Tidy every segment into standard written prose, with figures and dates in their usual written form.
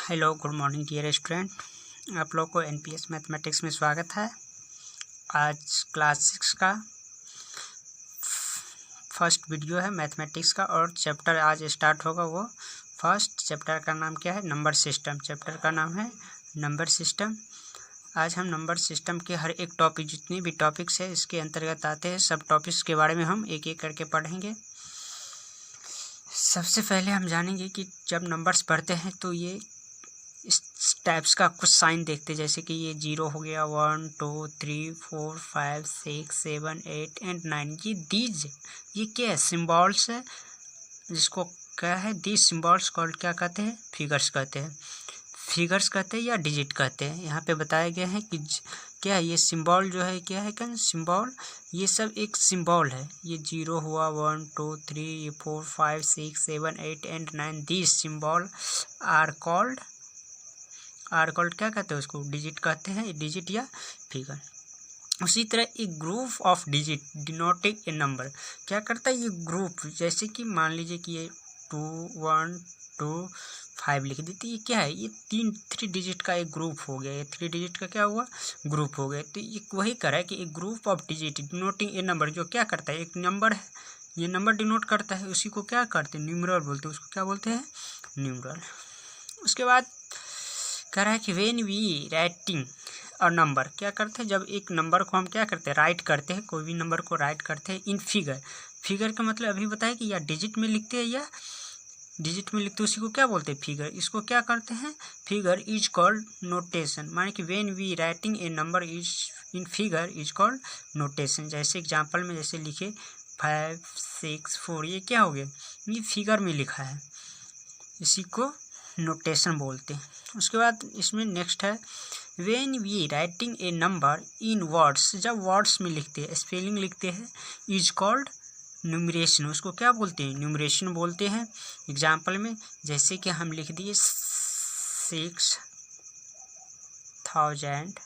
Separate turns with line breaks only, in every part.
Hello, good morning dear student. आप लोग को एनपीएस मैथमेटिक्स में स्वागत है। आज क्लास 6 का फर्स्ट वीडियो है मैथमेटिक्स का, और चैप्टर आज स्टार्ट होगा। वो फर्स्ट चैप्टर का नाम क्या है? Number system. चैप्टर का नाम है नंबर सिस्टम। आज हम नंबर सिस्टम के हर एक टॉपिक, जितनी भी टॉपिक्स है इसके अंतर्गत आते हैं, सब टॉपिक्स के बारे में हम एक एक करके पढ़ेंगे। सबसे पहले हम जानेंगे कि जब नंबर्स पढ़ते हैं तो ये इस टाइप्स का कुछ साइन देखते हैं, जैसे कि ये 0 हो गया, 1 2 3 4 5 6 7 8 एंड 9। ये क्या है? सिम्बॉल्स है, जिसको क्या है? दीज सिम्बॉल्स कॉल्ड क्या कहते हैं? फिगर्स कहते हैं। फिगर्स कहते हैं या डिजिट कहते हैं। यहाँ पे बताया गया है कि क्या है ये सिंबल जो है, क्या है? क्या सिंबल? ये सब एक सिंबल है। ये 0 हुआ, 1 2 3 4 5 6 7 8 and 9। These symbol are called क्या कहते हैं? उसको डिजिट कहते हैं, डिजिट या फिगर। उसी तरह एक group of digit denoting A number क्या करता है? ये ग्रुप, जैसे कि मान लीजिए कि ये 2 1 2 5 लिख देती है। ये क्या है? ये 3 डिजिट का एक ग्रुप हो गया। ये 3 डिजिट का क्या हुआ? ग्रुप हो गया। तो ये वही करा है कि एक group of digit denoting A number, जो क्या करता है? एक नंबर है, ये नंबर डिनोट करता है, उसी को क्या करते हैं? न्यूमरल बोलते हैं। उसको क्या बोलते हैं? न्यूमरल। उसके बाद कह रहा है कि when we writing a number, क्या करते हैं? जब एक नंबर को हम क्या करते हैं? राइट करते हैं। कोई भी नंबर को राइट करते हैं इन फिगर। फिगर का मतलब अभी बताया कि या डिजिट में लिखते हैं या डिजिट में लिखते हैं, उसी को क्या बोलते हैं? फिगर। इसको क्या करते हैं? Figure is called notation. माने कि when we writing a number is in figure is called notation. जैसे एग्जाम्पल में जैसे लिखे 5 6 4, ये क्या हो गया? ये फिगर में लिखा है, इसी को नोटेशन बोलते हैं। उसके बाद इसमें नेक्स्ट है when we writing a number in words, जब वर्ड्स में लिखते हैं, स्पेलिंग लिखते हैं, इज कॉल्ड न्यूमरेशन। उसको क्या बोलते हैं? न्यूमरेशन बोलते हैं। एग्जाम्पल में जैसे कि हम लिख दिए 465।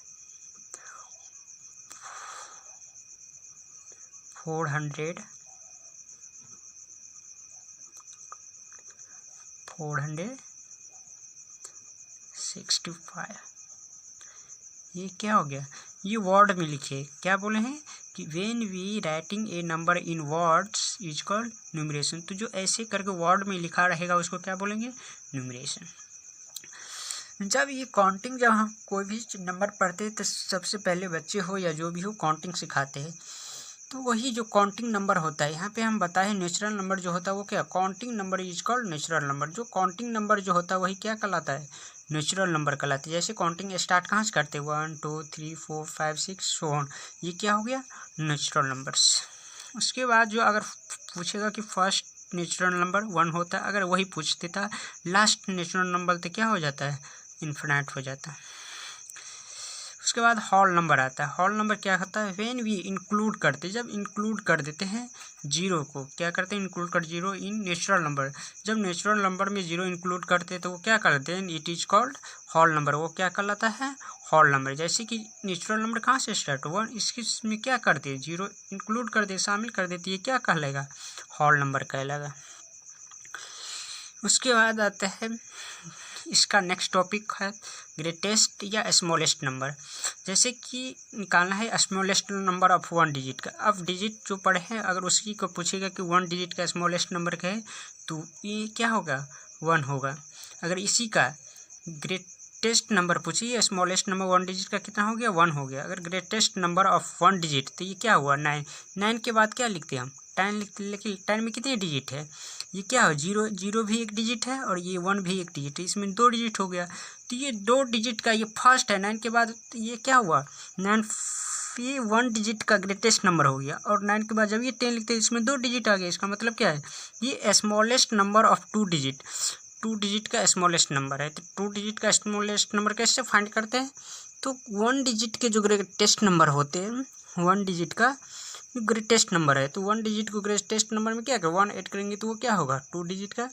ये क्या हो गया? ये वर्ड में लिखे। क्या बोले हैं कि when we writing a number in words is called numeration. तो जो ऐसे करके वर्ड में लिखा रहेगा उसको क्या बोलेंगे? न्यूमरेशन। जब ये काउंटिंग, जब हम कोई भी नंबर पढ़ते हैं तो सबसे पहले बच्चे हो या जो भी हो काउंटिंग सिखाते हैं। तो वही जो काउंटिंग नंबर होता है, यहाँ पे हम बताए नेचुरल नंबर जो होता है वो क्या? Counting number is called natural number. जो काउंटिंग नंबर जो होता है वही क्या कहलाता है? नेचुरल नंबर कहलाते हैं। जैसे काउंटिंग स्टार्ट कहाँ से करते हैं? 1 2 3 4 5 6 सो ऑन। ये क्या हो गया? Natural numbers. उसके बाद जो अगर पूछेगा कि फर्स्ट नेचुरल नंबर 1 होता है, अगर वही पूछ देता लास्ट नेचुरल नंबर तो क्या हो जाता है? इन्फिनाइट हो जाता है। उसके बाद होल नंबर आता है। होल नंबर क्या होता है? व्हेन वी इंक्लूड करते, जब इंक्लूड कर देते हैं जीरो को, क्या करते हैं? इंक्लूड कर जीरो इन नेचुरल नंबर। जब नेचुरल नंबर में जीरो इंक्लूड करते हैं तो वो क्या करते हैं? It is called whole number. वो क्या कहलाता है? Whole number. जैसे कि नेचुरल नंबर कहाँ से स्टार्ट हुआ, इसमें क्या करते हैं? जीरो इंक्लूड कर दे, शामिल कर देती है, क्या कहलाएगा? होल नंबर कहलाएगा। उसके बाद आता है इसका नेक्स्ट टॉपिक है ग्रेटेस्ट या स्मॉलेस्ट नंबर। जैसे कि निकालना है स्मॉलेस्ट नंबर ऑफ 1 डिजिट का। अब डिजिट जो पढ़े हैं, अगर उसी को पूछेगा कि 1 डिजिट का स्मॉलेस्ट नंबर क्या है, तो ये क्या होगा? 1 होगा। अगर इसी का ग्रेटेस्ट नंबर पूछिए, स्मॉलेस्ट नंबर 1 डिजिट का कितना हो गया? 1 हो गया। अगर ग्रेटेस्ट नंबर ऑफ 1 डिजिट, तो ये क्या हुआ? 9। 9 के बाद क्या लिखते हैं हम? 10 लिखते। लेकिन 10 में कितने डिजिट है? ये क्या हो? 0 0 भी एक डिजिट है और ये 1 भी एक डिजिट है, इसमें 2 डिजिट हो गया। तो ये 2 डिजिट का ये फर्स्ट है। 9 के बाद ये क्या हुआ? 9 ये 1 डिजिट का ग्रेटेस्ट नंबर हो गया। और 9 के बाद जब ये 10 लिखते हैं इसमें 2 डिजिट आ गया। इसका मतलब क्या है? ये smallest number of 2 digit, 2 digit का स्मॉलेस्ट नंबर है। तो 2 डिजिट का स्मॉलेस्ट नंबर कैसे फाइंड करते हैं? तो 1 डिजिट के जो ग्रेटेस्ट नंबर होते हैं, 1 डिजिट का ग्रेटेस्ट नंबर है, तो 1 डिजिट को ग्रेटेस्ट नंबर में क्या करें? 1 ऐड करेंगे तो वो क्या होगा? 2 डिजिट का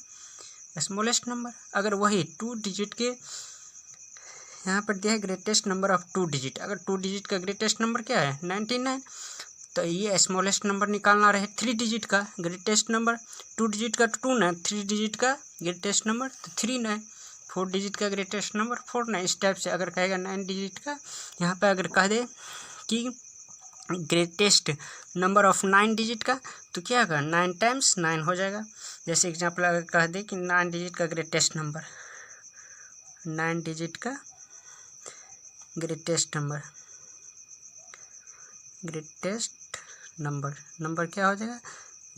स्मॉलेस्ट नंबर। अगर वही 2 डिजिट के यहाँ पर दिया है ग्रेटेस्ट नंबर ऑफ 2 डिजिट, अगर 2 डिजिट का ग्रेटेस्ट नंबर क्या है? 99। तो ये स्मॉलेस्ट नंबर निकालना रहे 3 डिजिट का ग्रेटेस्ट नंबर। 2 डिजिट का 2 9, 3 डिजिट का ग्रेटेस्ट नंबर तो 3 9। 4 डिजिट का ग्रेटेस्ट नंबर 4 9 इस टाइप से अगर कहेगा 9 डिजिट का, यहाँ पे अगर कह दे कि ग्रेटेस्ट नंबर ऑफ 9 डिजिट का, तो क्या होगा 9 टाइम्स 9 हो जाएगा। जैसे एग्जांपल अगर कह दे कि 9 डिजिट का ग्रेटेस्ट नंबर, 9 डिजिट का ग्रेटेस्ट नंबर क्या हो जाएगा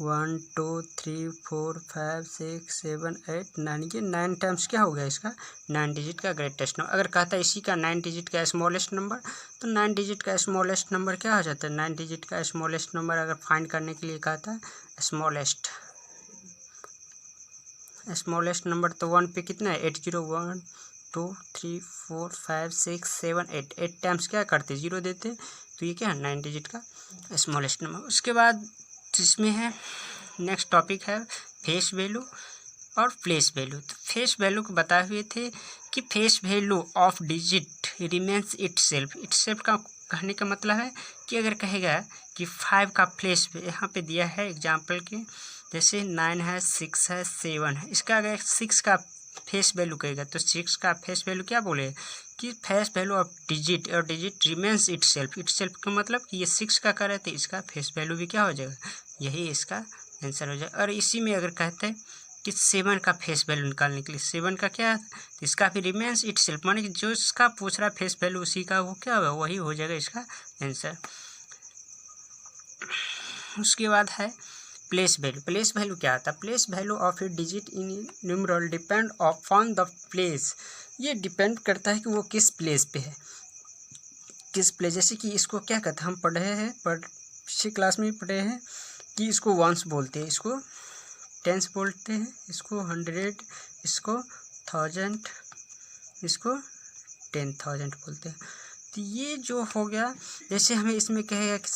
1 2 3 4 5 6 7 8 9, ये 9 टाइम्स क्या हो गया इसका 9 डिजिट का ग्रेटेस्ट नंबर। अगर कहता है इसी का 9 डिजिट का स्मॉलेस्ट नंबर, तो 9 डिजिट का स्मॉलेस्ट नंबर क्या हो जाता है 9 डिजिट का स्मॉलेस्ट नंबर अगर फाइंड करने के लिए कहता है स्मॉलेस्ट नंबर, तो 1 पे कितना है 8 0 1 2 3 4 5 6 7 8 टाइम्स क्या करते 0 देते, तो ये क्या है 9 डिजिट का स्मॉलेस्ट नंबर। उसके बाद इसमें है नेक्स्ट टॉपिक है फेस वैल्यू और प्लेस वैल्यू। तो फेस वैल्यू को बताए हुए थे कि face value of digit remains itself का कहने का मतलब है कि अगर कहेगा कि 5 का प्लेस यहाँ पे दिया है एग्जाम्पल के, जैसे 9 है 6 है 7 है, इसका अगर 6 का फेस वैल्यू कहेगा तो 6 का फेस वैल्यू क्या बोले कि फेस वैल्यू ऑफ डिजिट, और डिजिट रिमेन्स इटसेल्फ का मतलब कि ये 6 का कर रहे थे, इसका फेस वैल्यू भी क्या हो जाएगा, यही इसका आंसर हो जाएगा। और इसी में अगर कहते हैं कि 7 का फेस वैल्यू निकालने के लिए 7 का क्या है, तो इसका भी रिमेन्स इटसेल्फ माने कि जो इसका पूछ रहा है फेस वैल्यू उसी का वो क्या होगा वही हो जाएगा इसका आंसर। उसके बाद है प्लेस वैल्यू क्या आता है, place value of A digit in numeral depend upon the place, ये डिपेंड करता है कि वो किस प्लेस पे है, किस प्लेस। जैसे कि इसको क्या कहते हैं हम पिछली क्लास में पढ़े हैं कि इसको वंस बोलते हैं, इसको टेंस बोलते हैं, इसको 100, इसको 1000, इसको 10,000 बोलते हैं। तो ये जो हो गया, जैसे हमें इसमें कहेगा कि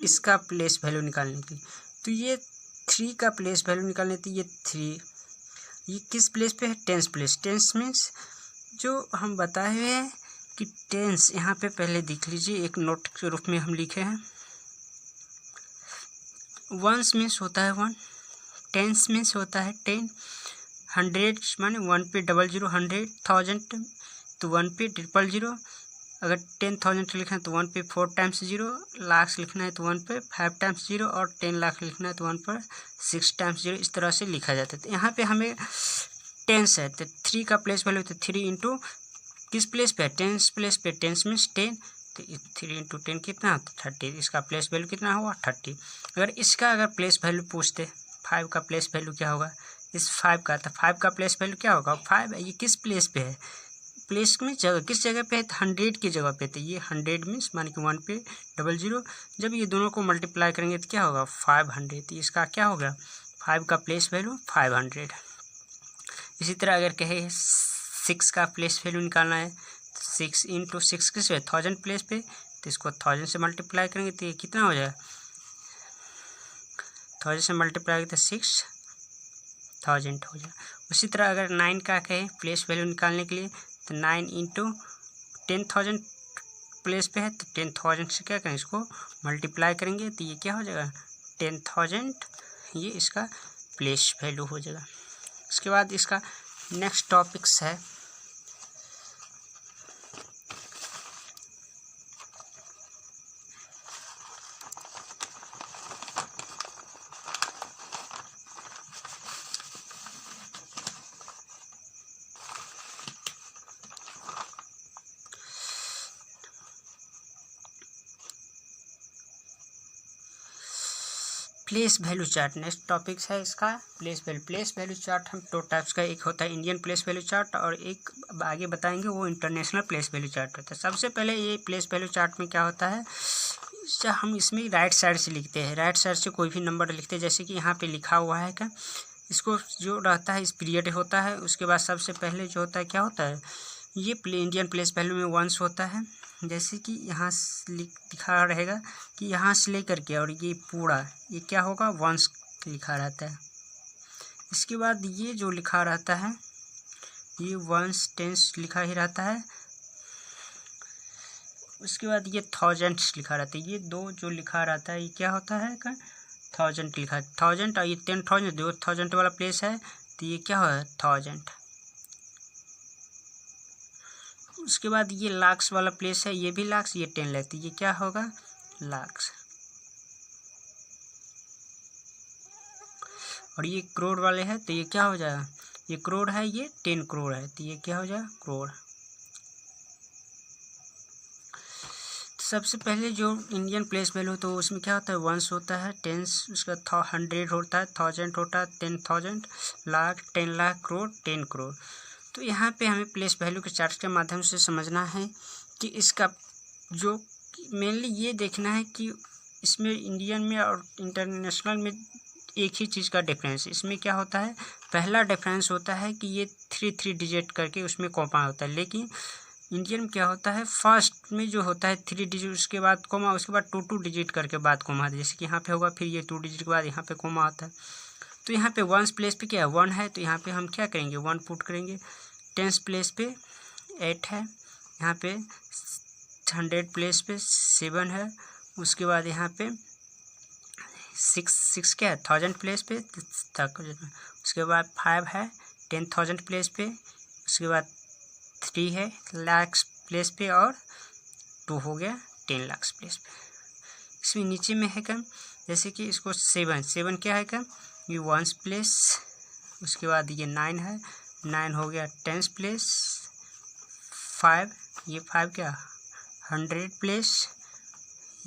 इसका प्लेस वैल्यू निकालने के लिए, तो ये 3 का प्लेस वैल्यू निकालने, तो ये 3 ये किस प्लेस पे है टेंस प्लेस। टेंस मीन्स जो हम बताए हुए हैं कि टेंस यहाँ पे पहले देख लीजिए, एक नोट के रूप में हम लिखे हैं। वंस मीन्स होता है 1, टेंस मीन्स होता है 10, 100 माने 1 पे 00 100, 1000 तो 1 पे 000, अगर 10,000 लिखना है तो 1 पे 4 टाइम्स 0, लाख लिखना है तो 1 पे 5 टाइम्स 0, और 10 लाख लिखना है तो 1 पर 6 टाइम्स 0, इस तरह से लिखा जाता है। तो यहाँ पे हमें टेंस है तो 3 का प्लेस वैल्यू तो 3 इंटू किस प्लेस पे टेंस प्लेस पे, टेंस मीन्स 10, तो 3 इंटू 10 कितना 30, इसका प्लेस वैल्यू कितना हुआ 30। अगर इसका अगर प्लेस वैल्यू पूछते 5 का प्लेस वैल्यू क्या होगा इस 5 का, तो 5 का प्लेस वैल्यू क्या होगा 5, ये किस प्लेस पे है, प्लेस में जगह किस जगह पे है 100 की जगह पे, तो ये 100 मीन्स मान कि 1 पे 00, जब ये दोनों को मल्टीप्लाई करेंगे तो क्या होगा 500, तो इसका क्या होगा 5 का प्लेस वैल्यू 500। इसी तरह अगर कहे 6 का प्लेस वैल्यू निकालना है, 6 इंटू 6 किस पे 1000 प्लेस पे, तो इसको 1000 से मल्टीप्लाई करेंगे तो ये कितना हो जाएगा 1000 से मल्टीप्लाई तो 6000 हो जाएगा। उसी तरह अगर 9 का कहें प्लेस वैल्यू निकालने के लिए, तो 9 इंटू 10,000 प्लेस पे है, तो 10,000 से क्या करें इसको मल्टीप्लाई करेंगे तो ये क्या हो जाएगा 10,000, ये इसका प्लेस वैल्यू हो जाएगा। उसके बाद इसका नेक्स्ट टॉपिक्स है place value chart. Next topics है इसका प्लेस वैल्यू चार्ट। हम 2 टाइप्स का, एक होता है इंडियन प्लेस वैल्यू चार्ट और एक आगे बताएंगे वो इंटरनेशनल प्लेस वैल्यू चार्ट होता है। सबसे पहले ये प्लेस वैल्यू चार्ट में क्या होता है, हम इसमें राइट साइड से लिखते हैं, राइट साइड से कोई भी नंबर लिखते हैं। जैसे कि यहाँ पे लिखा हुआ है क्या, इसको जो रहता है इस पीरियड होता है। उसके बाद सबसे पहले जो होता है क्या होता है, ये इंडियन प्लेस वैल्यू में वंस होता है। जैसे कि यहाँ लिखा रहेगा कि यहाँ से लेकर के और ये पूरा ये क्या होगा वंस लिखा रहता है। इसके बाद ये जो लिखा रहता है ये वंस टेंस लिखा ही रहता है। उसके बाद ये थाउजेंड्स लिखा रहता है। ये दो जो लिखा रहता है ये क्या होता है का 1000 लिखा है, 1000 और ये 10,000 जो 1000 वाला प्लेस है तो ये क्या है 1000। उसके बाद ये लाख्स वाला प्लेस है, ये भी लाख्स, ये 10 लाख, तो ये क्या होगा लाख्स। और ये करोड़ वाले हैं तो ये क्या हो जाएगा, ये करोड़ है, ये 10 करोड़ है, तो ये क्या हो जाएगा करोड़। सबसे पहले जो इंडियन प्लेस वैल्यू तो उसमें क्या होता है वंस होता है, टेंस, उसका 100 होता है, 1000 होता है, 10,000, लाख, 10 लाख, करोड़, 10 करोड़। तो यहाँ पे हमें प्लेस वैल्यू के चार्ट के माध्यम से समझना है कि इसका जो मेनली ये देखना है कि इसमें इंडियन में और इंटरनेशनल में एक ही चीज़ का डिफरेंस। इसमें क्या होता है, पहला डिफरेंस होता है कि ये 3 डिजिट करके उसमें कॉमा होता है, लेकिन इंडियन में क्या होता है फर्स्ट में जो होता है 3 डिजिट, उसके बाद कोमा, उसके बाद 2 डिजिट करके बाद कोमा, जैसे कि यहाँ पे होगा, फिर ये 2 डिजिट के बाद यहाँ पे कोमा आता है। तो यहाँ पे वंस प्लेस पे क्या है 1 है, तो यहाँ पे हम क्या करेंगे 1 पुट करेंगे। टेंस प्लेस पे 8 है, यहाँ पे 100 प्लेस पे 7 है, उसके बाद यहाँ पे 6 क्या है 1000 प्लेस पे तक, उसके बाद 5 है 10,000 प्लेस पे, उसके बाद 3 है लाख्स प्लेस पे, और 2 हो गया 10 लाख्स प्लेस पे। इसमें नीचे में है कम, जैसे कि इसको 7 क्या है कम, ये वंस प्लेस, उसके बाद ये 9 है, 9 हो गया 10 प्लेस, 5 ये 5 क्या 100 प्लेस,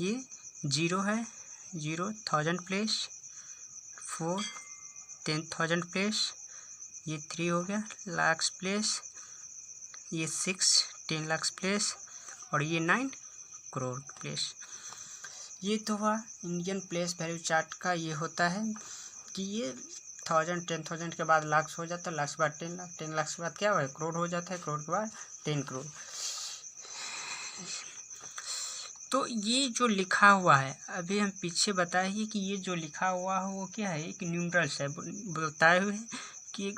ये 0 है 0 1000 प्लेस, 4 10,000 प्लेस, ये 3 हो गया लाख्स प्लेस, ये 6 10 लाख्स प्लेस, और ये 9 करोड़ प्लेस। ये तो हुआ इंडियन प्लेस वैल्यू चार्ट का। ये होता है कि ये 1000 10,000 के बाद लाख्स हो जाता है, लाख्स के बाद 10 लाख, 10 लाख के बाद क्या हुआ करोड़ हो जाता है, करोड़ के बाद 10 करोड़। तो ये जो लिखा हुआ है अभी हम पीछे बताए कि ये जो लिखा हुआ है वो क्या है, एक न्यूमरल्स है, बताए हुए हैं कि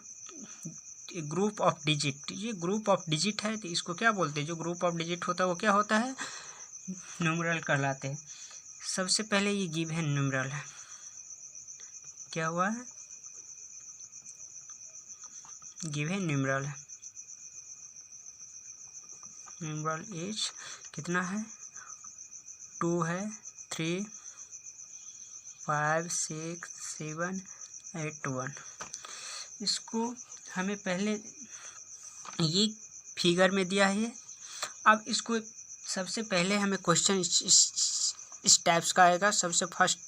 ग्रुप ऑफ डिजिट, ये ग्रुप ऑफ डिजिट है, तो इसको क्या बोलते हैं, जो ग्रुप ऑफ डिजिट होता है वो क्या होता है न्यूमरल कहलाते हैं। सबसे पहले ये गिवन न्यूमरल है, क्या हुआ है गिवन न्यूमरल है, न्यूमरल एज कितना है 2 है 3 5 6 7 8 1। इसको हमें पहले ये फिगर में दिया है। अब इसको सबसे पहले हमें क्वेश्चन इस टाइप्स का आएगा, सबसे फर्स्ट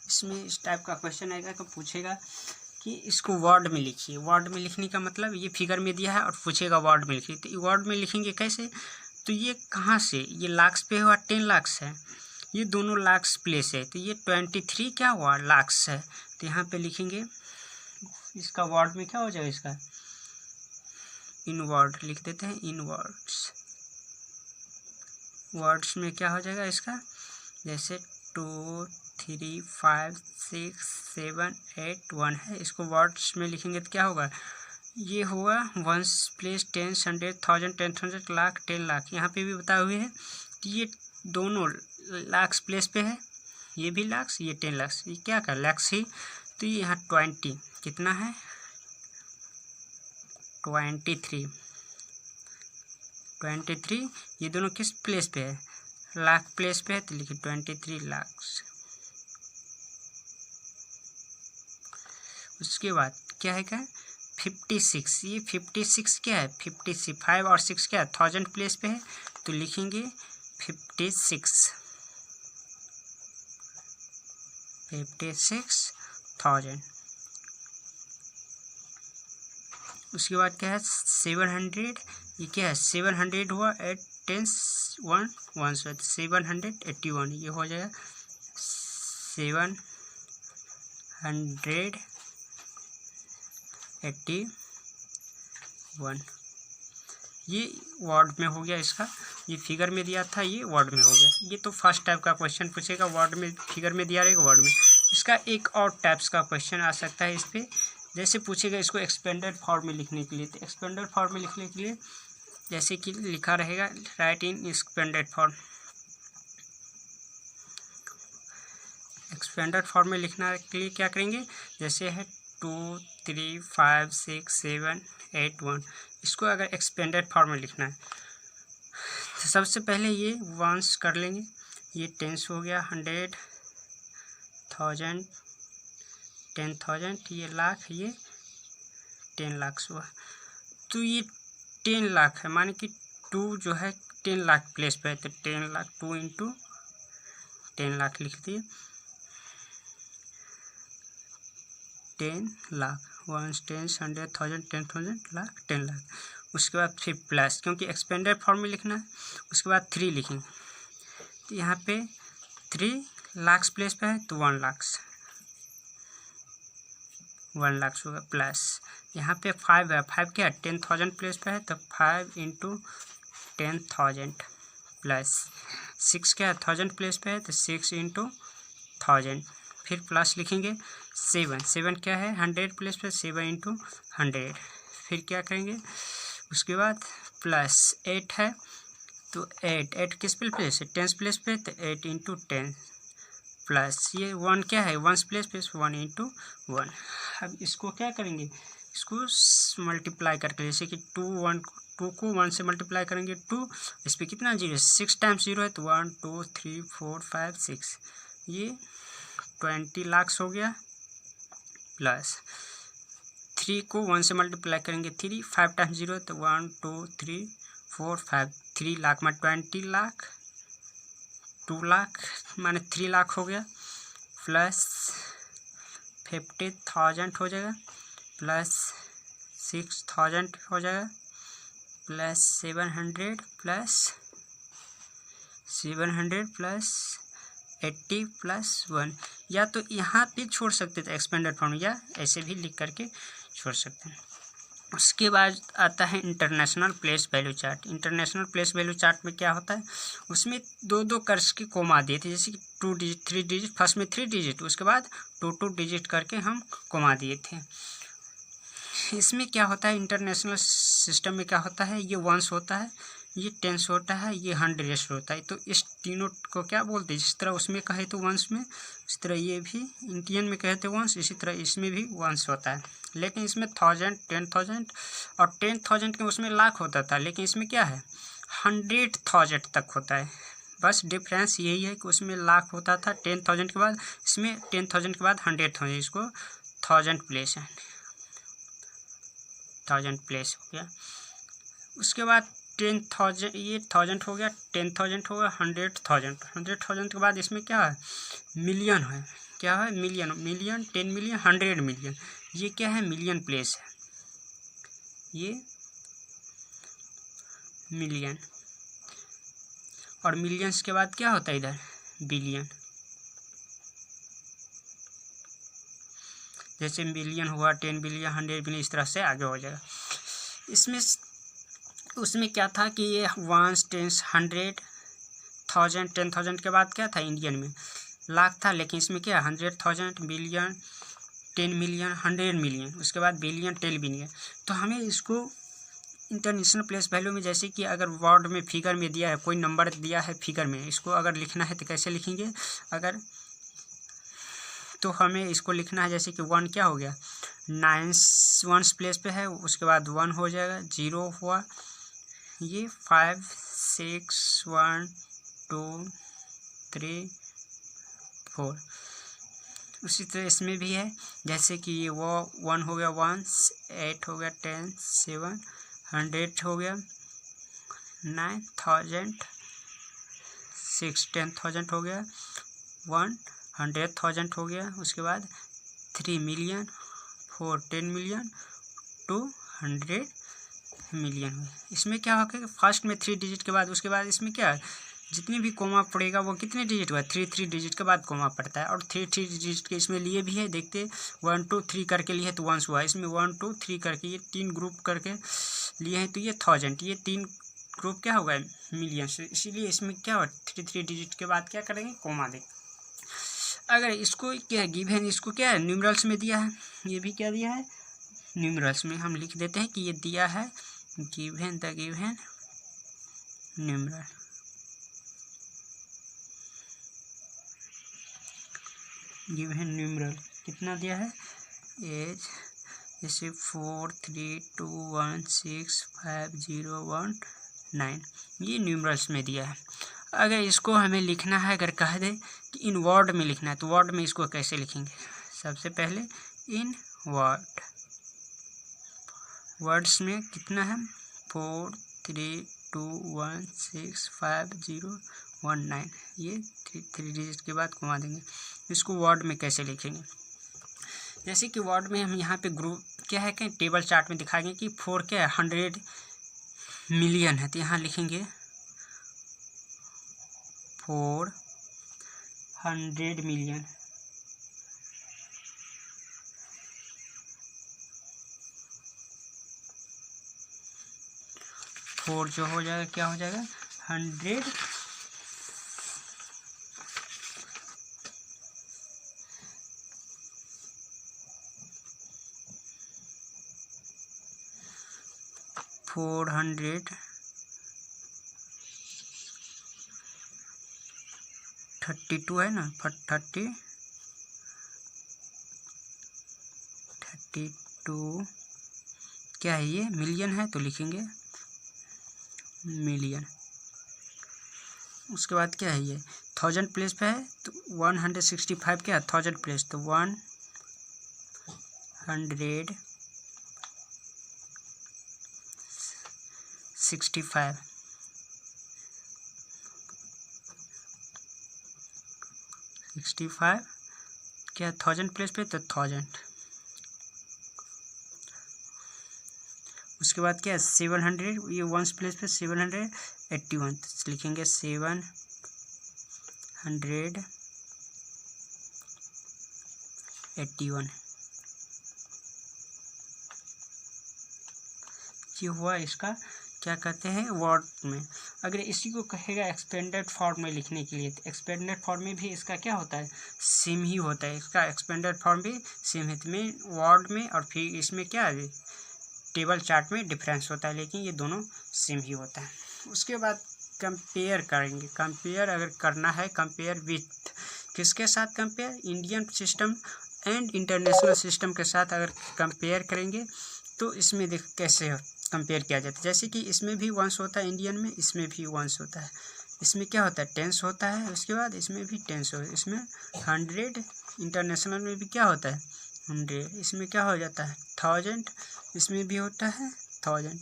इसमें इस टाइप का क्वेश्चन आएगा तो पूछेगा कि इसको वर्ड में लिखिए। वर्ड में लिखने का मतलब ये फिगर में दिया है और पूछेगा वर्ड में लिखिए, तो वर्ड में लिखेंगे कैसे, तो ये कहाँ से, ये लाख्स पे हुआ 10 लाख्स है, ये दोनों लाख्स प्लेस है, तो ये 23 क्या हुआ लाख्स है, तो यहाँ पे लिखेंगे इसका वर्ड में क्या हो जाएगा, इसका इन वर्ड लिख देते हैं, इन वर्ड्स, वर्ड्स में क्या हो जाएगा इसका, जैसे 2 3 5 6 7 8 1 है, इसको वर्ड्स में लिखेंगे तो क्या होगा, ये होगा वंस प्लेस 10 100 1000 10,000 लाख 10 लाख। यहाँ पे भी बताए हुए हैं कि ये दोनों लाख्स प्लेस पे है, ये भी लाख्स, ये 10 लाख्स, ये क्या कर लाख्स ही, तो ये यहाँ 20 कितना है 23 ये दोनों किस प्लेस पे है, लाख प्लेस पे है, तो लिखिए 23 लाख्स। उसके बाद क्या है क्या 56, ये 56 क्या है 56, 5 और 6 क्या है 1000 प्लेस पे है, तो लिखेंगे 56,000। उसके बाद क्या है 700, ये क्या है 700 हुआ 8 10 1 1 से 781, ये हो जाएगा 781। ये वर्ड में हो गया इसका, ये फिगर में दिया था, ये वर्ड में हो गया। ये तो फर्स्ट टाइप का क्वेश्चन पूछेगा, वर्ड में फिगर में दिया रहेगा वर्ड में। इसका एक और टाइप्स का क्वेश्चन आ सकता है इस पर, जैसे पूछेगा इसको एक्सपेंडेड फॉर्म में लिखने के लिए, तो एक्सपेंडेड फॉर्म में लिखने के लिए जैसे कि लिखा रहेगा राइट इन एक्सपेंडेड फॉर्म। एक्सपेंडेड फॉर्म में लिखना के लिए क्या करेंगे, जैसे है 2 3 5 6 7 8 1, इसको अगर एक्सपेंडेड फॉर्म में लिखना है तो सबसे पहले ये वंस कर लेंगे। ये टेंस हो गया, 100, 1000, 10,000, ये लाख, ये 10 लाख हुआ। तो ये 10 लाख है, माने कि 2 जो है 10 लाख प्लेस पे है, तो 10 लाख 2 इंटू 10 लाख लिख दिए। 10 लाख, 1, 10, 100, 1000, 10,000, लाख, 10 लाख। उसके बाद फिर प्लस, क्योंकि एक्सपेंडेड फॉर्म में लिखना है। उसके बाद 3 लिखेंगे, तो यहाँ पे 3 लाख प्लेस पे है, तो 1 लाख, 1 लाख होगा। प्लस यहाँ पे 5 है, 5 क्या है, 10,000 प्लेस पे है, तो 5 इंटू 10,000, प्लस 6 क्या है, 1000 प्लेस पे है, तो 6 इंटू 1000, फिर प्लस लिखेंगे। 7 क्या है, 100 प्लेस पे, 7 इंटू 100, फिर क्या करेंगे, उसके बाद प्लस 8 है, तो 8 किस प्लेस है, 10 प्लेस पे, तो 8 इंटू 10, प्लस ये 1 क्या है, 1 प्लेस पे, 1 इंटू 1। अब इसको क्या करेंगे, इसको मल्टीप्लाई करके, जैसे कि 2 को 1 से मल्टीप्लाई करेंगे 2, इस पर कितना जीरो, 6 टाइम्स जीरो है, तो 1 2 3 4 5 6, ये 20 लाख हो गया। प्लस 3 को 1 से मल्टीप्लाई करेंगे 3, 5 टाइम्स जीरो है, तो 1 2 3 4 5, 3 लाख में 20 लाख, 2 लाख माने 3 लाख हो गया। प्लस 50,000 हो जाएगा, प्लस 6,000 हो जाएगा, प्लस 700 प्लस 80 प्लस 1, या तो यहाँ पे छोड़ सकते थे एक्सपेंडेड फॉर्म, या ऐसे भी लिख करके छोड़ सकते हैं। उसके बाद आता है international place value chart. International place value chart में क्या होता है, उसमें 2 कर्स की कोमा दिए थे, जैसे कि 2 डिजिट 3 डिजिट, फर्स्ट में 3 डिजिट, उसके बाद 2 डिजिट करके हम कोमा दिए थे। इसमें क्या होता है, इंटरनेशनल सिस्टम में क्या होता है, ये वंस होता है, ये टेंस होता है, ये हंड्रेड्स होता है। तो इस तीनों को क्या बोलते हैं, जिस तरह उसमें कहे तो वंस में, इस तरह ये भी इंडियन में कहते वंस, इसी तरह इसमें भी वंस होता है। लेकिन इसमें 1000, 10,000 और 10,000 के उसमें लाख होता था, लेकिन इसमें क्या है 100,000 तक होता है। बस डिफरेंस यही है कि उसमें लाख होता था 10,000 के बाद, इसमें 10,000 के बाद 100,000, इसको 1000 प्लेस है, 1000 प्लेस हो गया। उसके बाद 10,000, ये 1000 हो गया, 10,000 हो गया, 100,000 के बाद इसमें क्या है, मिलियन है, क्या है, मिलियन, 10 मिलियन, 100 मिलियन, ये क्या है, मिलियन प्लेस है, ये मिलियन। और मिलियंस के बाद क्या होता है इधर, बिलियन, जैसे बिलियन हुआ, 10 बिलियन, 100 बिलियन, इस तरह से आगे हो जाएगा। इसमें उसमें क्या था कि ये 1 10 100,000 10,000 के बाद क्या था, इंडियन में लाख था, लेकिन इसमें क्या 100,000 बिलियन, 10 मिलियन, 100 मिलियन, उसके बाद बिलियन, 10 बिलियन। तो हमें इसको इंटरनेशनल प्लेस वैल्यू में, जैसे कि अगर वर्ड में फिगर में दिया है, कोई नंबर दिया है फिगर में, इसको अगर लिखना है तो कैसे लिखेंगे, अगर तो हमें इसको लिखना है, जैसे कि 1 क्या हो गया, 9 1 प्लेस पे है, उसके बाद 1 हो जाएगा, 0 हुआ, ये 5 6 1 2 3 4। उसी तरह इसमें भी है, जैसे कि ये वो 1 हो गया, 1 8 हो गया, 10 7 100 हो गया, 9,000 6 10,000 हो गया, 100,000 हो गया, उसके बाद 3 मिलियन, 4 10 मिलियन, 2 100 मिलियन हुए। इसमें क्या होगा, फर्स्ट में 3 डिजिट के बाद, उसके बाद इसमें क्या है, जितनी भी कोमा पड़ेगा वो कितने डिजिट हुआ, 3 डिजिट के बाद कोमा पड़ता है, और 3 डिजिट के इसमें लिए भी है, देखते 1 2 3 करके लिए है तो 1 हुआ, इसमें 1 2 3 करके ये 3 ग्रुप करके लिए हैं, तो ये 1000, ये 3 ग्रुप क्या होगा, मिलियन से, इसीलिए इसमें क्या हो 3 डिजिट के बाद क्या करेंगे, कोमा दें। अगर इसको क्या है गिवन, इसको क्या है न्यूमरल्स में दिया है, ये भी क्या दिया है, न्यूमरल्स में हम लिख देते हैं कि ये दिया है given the given numeral. Given numeral कितना दिया है, एज जैसे 4 3 2 1 6 5 0 1 9, ये न्यूमरल्स में दिया है। अगर इसको हमें लिखना है, अगर कह दे कि इन वर्ड में लिखना है, तो वर्ड में इसको कैसे लिखेंगे? सबसे पहले इन वर्ड्स में कितना है? 4 3 2 1 6 5 0 1 9, ये 3 डिजिट के बाद घुमा देंगे। इसको वर्ड में कैसे लिखेंगे? जैसे कि वर्ड में हम यहाँ पे ग्रुप क्या है कि टेबल चार्ट में दिखाएंगे कि 4 क्या है 100 मिलियन है, तो यहाँ लिखेंगे 400 मिलियन। फोर जो हो जाएगा क्या हो जाएगा 100 432 है ना, 32 क्या है ये मिलियन है, तो लिखेंगे मिलियन। उसके बाद क्या है ये 1000 प्लेस पे है, तो 165 क्या है 1000 प्लेस, तो 165 क्या 1000 प्लेस पे, तो 1000। उसके बाद क्या है 700, ये 1 प्लेस पे 781, तो लिखेंगे 781। ये हुआ इसका क्या कहते हैं वर्ड में। अगर इसी को कहेगा एक्सपेंडेड फॉर्म में लिखने के लिए, तो एक्सपेंडेड फॉर्म में भी इसका क्या होता है सेम ही होता है, इसका एक्सपेंडेड फॉर्म भी सेम है। में वर्ड में और फिर इसमें क्या है टेबल चार्ट में डिफरेंस होता है, लेकिन ये दोनों सेम ही होता है। उसके बाद कंपेयर करेंगे। कंपेयर अगर करना है, कंपेयर विथ किसके साथ? Compare Indian system and international system के साथ अगर कंपेयर करेंगे तो इसमें देख कैसे कंपेयर किया जाता है। जैसे कि इसमें भी वंस होता है इंडियन में, इसमें भी वंस होता है, इसमें क्या होता है टेंस होता है, उसके बाद इसमें भी टेंस होता है, इसमें 100, इंटरनेशनल में भी क्या होता है 100, इसमें क्या हो जाता है 1000, इसमें भी होता है 1000,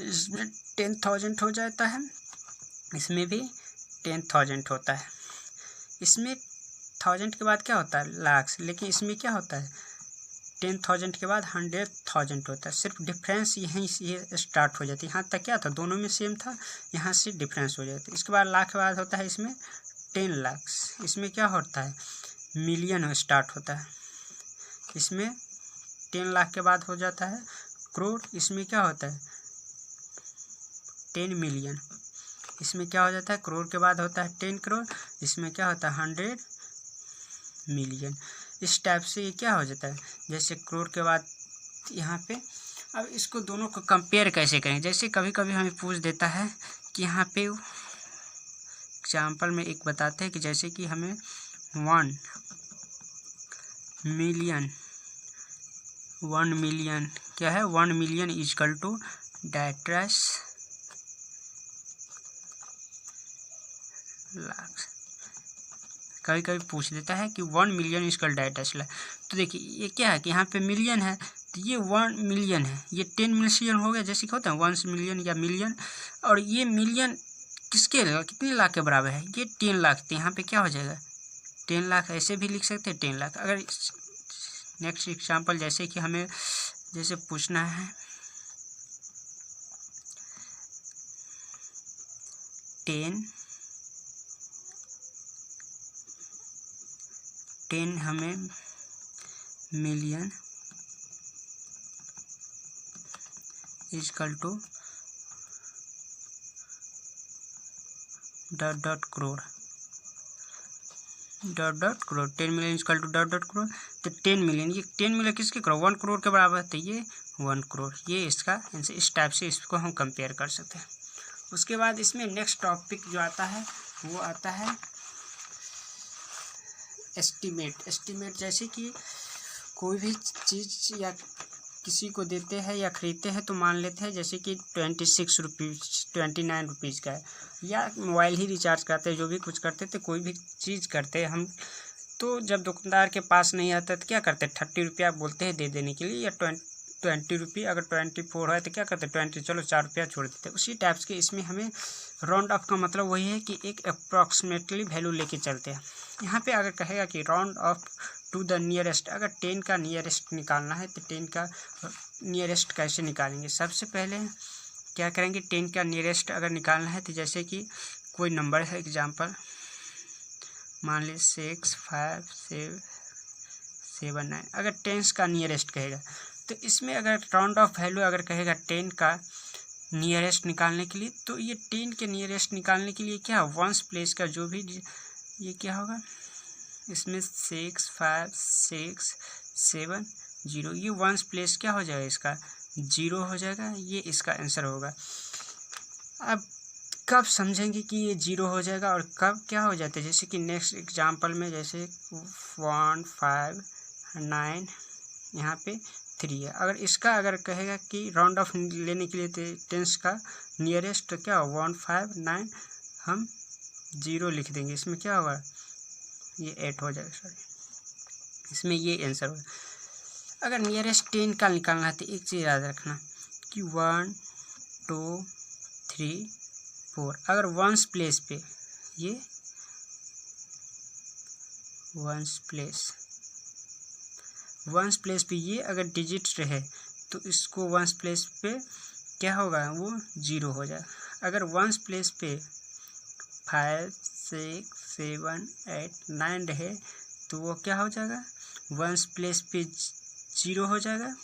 इसमें 10,000 हो जाता है, इसमें भी 10,000 होता है। इसमें 1000 के बाद क्या होता है लाख, लेकिन इसमें क्या होता है 10,000 के बाद 100,000 होता है। सिर्फ डिफरेंस यहीं से स्टार्ट हो जाती है, यहाँ तक क्या था दोनों में सेम था, यहाँ से डिफरेंस हो जाता है। इसके बाद लाख के बाद होता है इसमें 10 लाख, इसमें क्या होता है मिलियन स्टार्ट होता है, इसमें 10 लाख के बाद हो जाता है करोड़, इसमें क्या होता है 10 मिलियन, इसमें क्या हो जाता है करोड़ के बाद होता है 10 करोड़, इसमें क्या होता है 100 मिलियन। इस टाइप से ये क्या हो जाता है, जैसे करोड़ के बाद यहाँ पे। अब इसको दोनों को कंपेयर कैसे करें? जैसे कभी कभी हमें पूछ देता है कि यहाँ पे एग्जाम्पल में एक बताते हैं कि जैसे कि हमें 1 मिलियन क्या है 1 मिलियन इजकल टू डेट्रस लाख। कभी कभी पूछ देता है कि 1 मिलियन इजकल डेट्रस लाख, तो देखिए ये क्या है कि यहाँ पे मिलियन है, तो ये 1 मिलियन है, ये 10 मिलियन हो गया, जैसे कि होता है 1 मिलियन या मिलियन, और ये मिलियन किसके कितने लाख के बराबर है, ये 10 लाख, तो यहाँ पे क्या हो जाएगा 10 लाख, ऐसे भी लिख सकते हैं 10 लाख। अगर नेक्स्ट एग्जाम्पल जैसे कि हमें जैसे पूछना है 10 हमें मिलियन इजकल टू डॉट करोड़ 10 मिलियन इजकल टू डॉट करोड़, तो 10 मिलियन, ये 10 मिलियन किसके करोड़ 1 करोड़ के बराबर है, तो ये 1 करोड़, ये इसका आंसर। इस टाइप से इसको हम कंपेयर कर सकते हैं। उसके बाद इसमें नेक्स्ट टॉपिक जो आता है वो आता है एस्टीमेट। जैसे कि कोई भी चीज़ या किसी को देते हैं या ख़रीदते हैं तो मान लेते हैं जैसे कि 26 रुपीज़ 29 रुपीज़ का है, या मोबाइल ही रिचार्ज करते हैं, जो भी कुछ करते थे, कोई भी चीज़ करते हैं हम, तो जब दुकानदार के पास नहीं आता तो क्या करते हैं, 30 रुपया बोलते हैं दे देने के लिए, या 20 रुपये, अगर 24 है तो क्या करते हैं 20, चलो 4 रुपया छोड़ देते हैं। उसी टाइप्स के इसमें हमें राउंड ऑफ का मतलब वही है कि एक अप्रॉक्सीमेटली वैल्यू लेके चलते हैं। यहाँ पे अगर कहेगा कि round off to the nearest, अगर 10 का नियरेस्ट निकालना है तो 10 का नियरेस्ट कैसे निकालेंगे। सबसे पहले क्या करेंगे, 10 का नियरेस्ट अगर निकालना है तो जैसे कि कोई नंबर है, एग्जांपल मान लीजिए 6 5 7 9, अगर 10 का नियरेस्ट कहेगा तो इसमें अगर राउंड ऑफ वैल्यू अगर कहेगा 10 का नियरेस्ट निकालने के लिए, तो ये 10 के नियरेस्ट निकालने के लिए क्या वंस प्लेस का जो भी ये क्या होगा, इसमें 6 5 6 7 0, ये वंस प्लेस क्या हो जाएगा, इसका 0 हो जाएगा, ये इसका आंसर होगा। अब कब समझेंगे कि ये 0 हो जाएगा और कब क्या हो जाता है, जैसे कि नेक्स्ट एग्जांपल में जैसे 1 5 9 यहाँ पे 3 है, अगर इसका अगर कहेगा कि राउंड ऑफ लेने के लिए 10 का नियरेस्ट, तो क्या हो 1 5 9 हम 0 लिख देंगे, इसमें क्या होगा, ये 8 हो जाएगा, सॉरी, इसमें ये आंसर होगा। अगर नियरेस्ट 10 का निकालना है तो एक चीज़ याद रखना कि 1 2 3 4, अगर वंस प्लेस पे ये वंस प्लेस पे ये अगर डिजिट रहे तो इसको वंस प्लेस पे क्या होगा, वो 0 हो जाएगा। अगर वंस प्लेस पे 5 6 7 8 9 रहे तो वो क्या हो जाएगा, वंस प्लेस पे 0 हो जाएगा,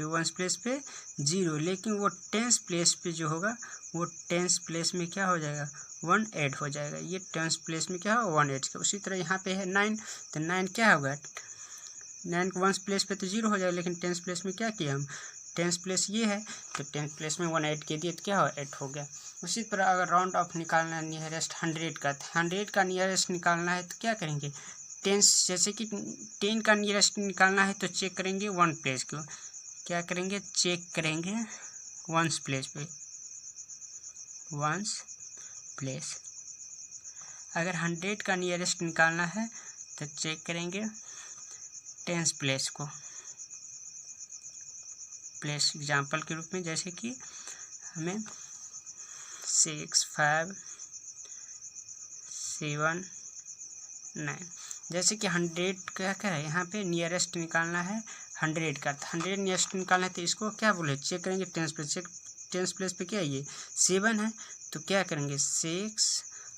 वंस प्लेस पे 0, लेकिन वो टेंस प्लेस पे जो होगा वो टेंस प्लेस में क्या हो जाएगा, 1 ऐड हो जाएगा, ये टेंस प्लेस में क्या होगा 1 ऐड। उसी तरह यहाँ पे है 9, तो 9 क्या होगा, 9 वंस प्लेस पे तो 0 हो जाएगा, लेकिन टेंस प्लेस में क्या किया हम, टेंस प्लेस ये है तो टेंस प्लेस में 1 ऐड के दिए तो क्या हो 8 हो गया। उसी तरह अगर राउंड ऑफ निकालना है नियरेस्ट 100 का, 100 का नियरेस्ट निकालना है तो क्या करेंगे, टेंस जैसे कि 10 का नियरेस्ट निकालना है तो चेक करेंगे 1 प्लेस को, क्या करेंगे, चेक करेंगे वंस प्लेस पे, वंस प्लेस। अगर 100 का नियरेस्ट निकालना है तो चेक करेंगे टेंस प्लेस को, प्लेस एग्जांपल के रूप में जैसे कि हमें 6 5 7 9, जैसे कि 100 का क्या है, यहाँ पे नियरेस्ट निकालना है 100 का, 100 नियरेस्ट निकालना है तो इसको क्या बोले, चेक करेंगे टेंस प्लेस, टेंस प्लेस पे क्या है, ये 7 है तो क्या करेंगे 6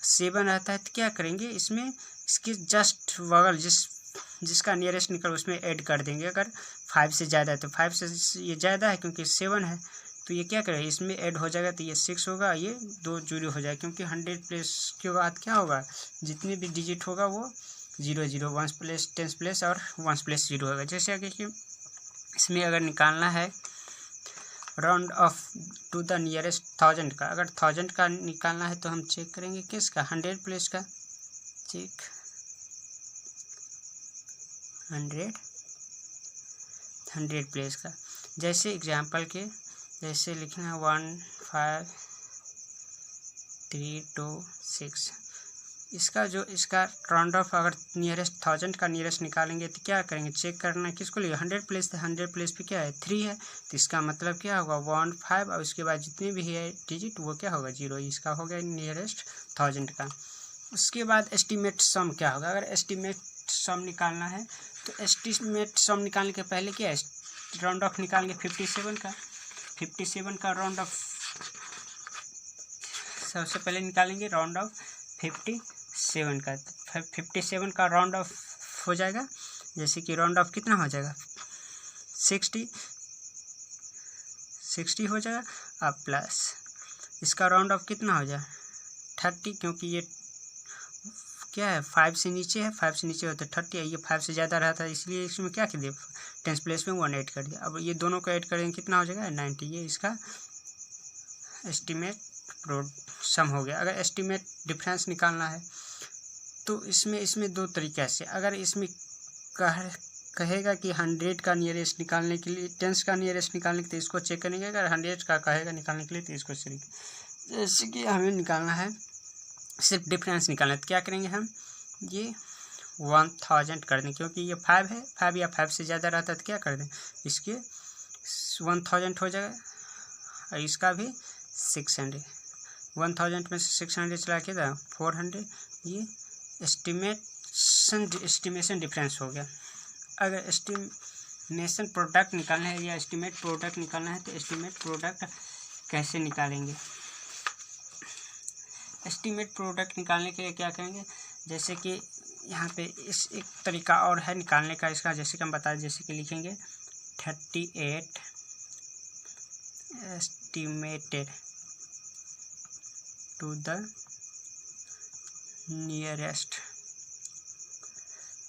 7 रहता है तो क्या करेंगे, इसमें इसके जस्ट बगल जिसका नियरेस्ट निकल उसमें ऐड कर देंगे। अगर 5 से ज़्यादा है तो 5 से ये ज़्यादा है क्योंकि 7 है तो ये क्या करेगा, इसमें ऐड हो जाएगा तो ये 6 होगा, ये 2 0 हो जाएगा, क्योंकि 100 प्लेस के बाद क्या होगा, जितने भी डिजिट होगा वो 0 0, वंस प्लेस टेंस प्लेस और वंस प्लेस 0 होगा। जैसे आगे कि इसमें अगर निकालना है round off to the nearest 1000 का, अगर 1000 का निकालना है तो हम चेक करेंगे किसका, 100 प्लेस का, चेक 100 प्लेस का। जैसे एग्जांपल के जैसे लिखना है 1 5 3 2 6, इसका राउंड ऑफ अगर नियरेस्ट 1000 का नियरेस्ट निकालेंगे तो क्या करेंगे, चेक करना किसको लिए, 100 प्लेस थे, 100 प्लेस पे क्या है 3 है तो इसका मतलब क्या होगा 1 5 और उसके बाद जितने भी है डिजिट वो क्या होगा 0, इसका हो गया नियरेस्ट 1000 का। उसके बाद एस्टीमेट सम क्या होगा, अगर एस्टीमेट सम निकालना है तो एस्टीमेट सम निकालने के पहले क्या है, राउंड ऑफ निकालेंगे 57 का राउंड ऑफ सबसे पहले निकालेंगे राउंड ऑफ 57 का, 57 का राउंड ऑफ हो जाएगा, जैसे कि राउंड ऑफ कितना हो जाएगा 60 हो जाएगा, अब प्लस इसका राउंड ऑफ कितना हो जाएगा 30, क्योंकि ये क्या है 5 से नीचे है, 5 से नीचे होता है 30 है, ये 5 से ज़्यादा रहता है इसलिए इसमें क्या कर दिया टेंस प्लेस में 1 ऐड कर दिया। अब ये दोनों को ऐड करेंगे कितना हो जाएगा 90, ये इसका एस्टीमेट सम हो गया। अगर एस्टीमेट डिफरेंस निकालना है तो इसमें 2 तरीके से, अगर इसमें कहेगा कि 100 का नियरेस्ट निकालने के लिए, 10 का नियरेस्ट निकालने के लिए इसको चेक करेंगे। अगर 100 का कहेगा निकालने के लिए तो इसको चेक, जैसे कि हमें निकालना है सिर्फ डिफरेंस निकालना है तो क्या करेंगे हम, ये 1000 कर दें, क्योंकि ये 5 है, 5 या 5 से ज़्यादा रहता है तो क्या कर दें, इसके 1000 हो जाएगा और इसका भी 600, 1000 में से 600 चला के था 400, ये एस्टिमेशन डिफरेंस हो गया। अगर एस्टिमेशन प्रोडक्ट निकालना है या एस्टिमेट प्रोडक्ट निकालना है तो एस्टिमेट प्रोडक्ट कैसे निकालेंगे। एस्टिमेट प्रोडक्ट निकालने के लिए क्या करेंगे, जैसे कि यहाँ पे इस एक तरीका और है निकालने का इसका, जैसे कि हम बताएं, जैसे कि लिखेंगे 38 एस्टिमेटेड टू द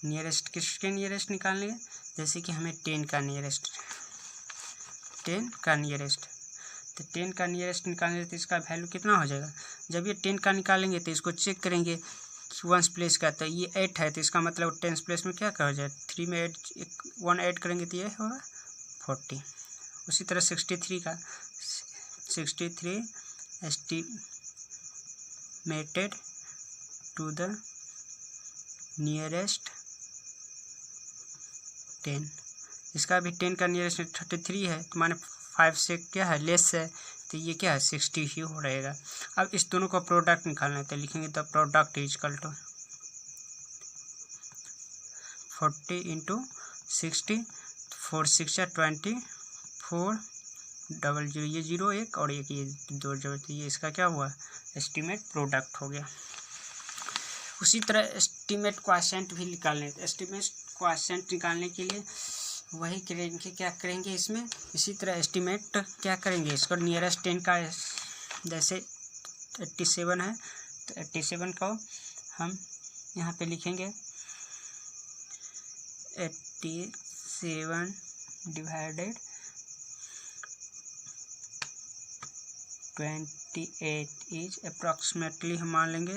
नियरेस्ट किसके नियरेस्ट निकालने, जैसे कि हमें 10 का नियरेस्ट तो 10 का नियरेस्ट निकालने तो इसका वैल्यू कितना हो जाएगा। जब ये 10 का निकालेंगे तो इसको चेक करेंगे 1 प्लेस का, तो ये 8 है तो इसका मतलब 10 प्लेस में क्या हो जाए, 3 में 1 ऐड करेंगे तो ये होगा 40। उसी तरह 63 का 63 एस्टिमेटेड टू द नियरेस्ट 10, इसका भी 10 का नियरेस्ट 33 है तो माने 5 से क्या है लेस है तो ये क्या है 60 ही हो रहेगा। अब इस दोनों का प्रोडक्ट निकालना है तो लिखेंगे the product is equal to 40 into 60, 4 6 24 00, ये 0 1 और एक ये 2 0, तो ये इसका क्या हुआ एस्टिमेट प्रोडक्ट हो गया। उसी तरह एस्टिमेट क्वोशिएंट भी निकालने, एस्टिमेट क्वोशिएंट निकालने के लिए वही करेंगे, क्या करेंगे इसमें इसी तरह एस्टिमेट क्या करेंगे, इसको नियरेस्ट 10 का, जैसे 87 है तो 87 को हम यहाँ पे लिखेंगे 87 डिवाइडेड 28 इज अप्रॉक्सीमेटली हम मान लेंगे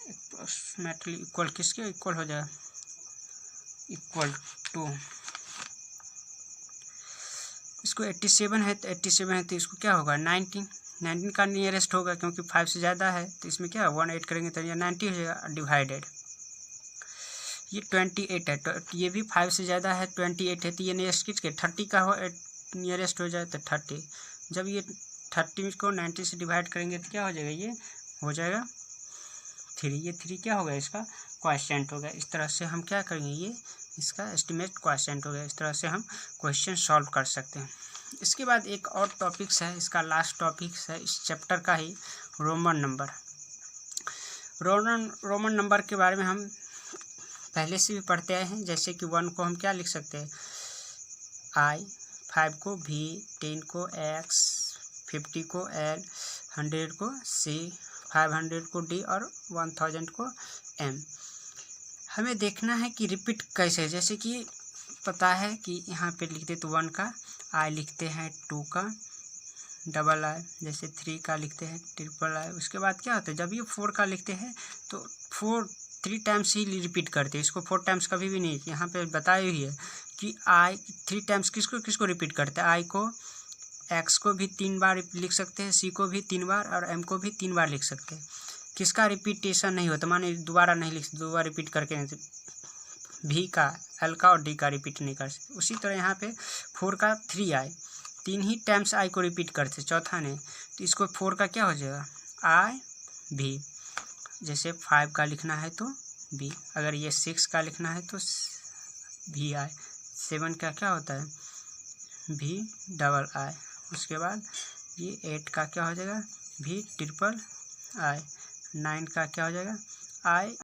अप्रॉक्सीमेटली इक्वल किसके इक्वल हो जाएगा, इक्वल टू, इसको 87 है तो 87 है तो इसको क्या होगा 19 का नियरेस्ट होगा, क्योंकि 5 से ज़्यादा है तो इसमें क्या 1 ऐड करेंगे तो ये 90 हो जाएगा, डिवाइडेड ये 28 है तो ये भी 5 से ज़्यादा है 28 है तो ये नियरेस्ट किसके 30 का हो नियरेस्ट हो जाए तो 30, जब ये 30 को 90 से डिवाइड करेंगे तो क्या हो जाएगा, ये हो जाएगा 3, ये 3 क्या होगा इसका क्वोशिएंट होगा। इस तरह से हम क्या करेंगे, ये इसका एस्टिमेट क्वोशिएंट हो गया। इस तरह से हम क्वेश्चन सॉल्व कर सकते हैं। इसके बाद एक और टॉपिक्स है, इसका लास्ट टॉपिक्स है इस चैप्टर का ही, रोमन नंबर। रोमन नंबर के बारे में हम पहले से भी पढ़ते आए हैं, जैसे कि 1 को हम क्या लिख सकते हैं I, 5 को V, 10 को X, 50 को L, 100 को C, 500 को D और 1000 को M। हमें देखना है कि रिपीट कैसे है, जैसे कि पता है कि यहाँ पे लिखते तो 1 का I लिखते हैं, 2 का डबल I, जैसे 3 का लिखते हैं ट्रिपल I। उसके बाद क्या होता है, जब ये 4 का लिखते हैं तो 3 टाइम्स ही रिपीट करते हैं, इसको 4 टाइम्स कभी भी नहीं। यहाँ पे बताई हुई है कि I 3 टाइम्स किसको रिपीट करते हैं, I को, X को भी 3 बार लिख सकते हैं, C को भी 3 बार और M को भी 3 बार लिख सकते हैं। किसका रिपीटेशन नहीं होता, माने दोबारा नहीं लिख सकते, 2 बार रिपीट करके नहीं, V का, L का और D का रिपीट नहीं कर सकते। उसी तरह यहाँ पे 4 का 3I, 3 ही टाइम्स I को रिपीट करते, चौथा नहीं, तो इसको 4 का क्या हो जाएगा I V। जैसे 5 का लिखना है तो V, अगर ये 6 का लिखना है तो VI, 7 का क्या होता है V डबल I। उसके बाद ये 8 का क्या हो जाएगा V ट्रिपल I, 9 का क्या हो जाएगा I